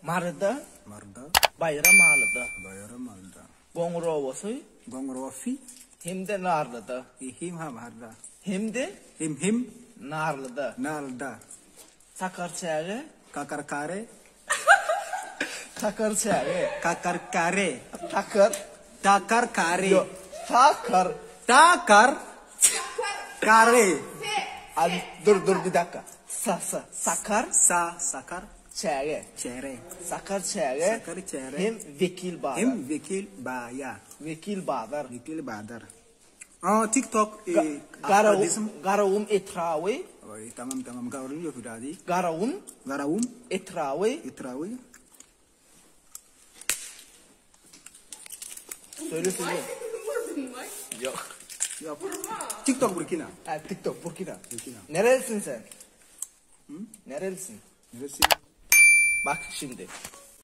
Marda. Marda. Bayram alıda. Bayram alda. Gongrovosu. Gongrofi. Himde narlıda. Him ha marda. Himde Him. narlıda. Nalda. Sakarçağı. Kakarkare. Takarçağı. Kakarkare. Takar. Takarkare. Yo. Takar. Takar. Kare. Dur bir dakika. Sakar. Sakar. Çağı. Çere. Sakar çağı. Sakar çere. Hem vekil bağlar. Hem vekil baya. Vekil bağlar. Vekil badar. TikTok Garavum etravi. Tamam garavum yok tadi. Garavum etravi. Söyle. Yok. TikTok Burkina. TikTok Burkina. Nerelisin sen? Nerelisin? Neresi? Bak şimdi.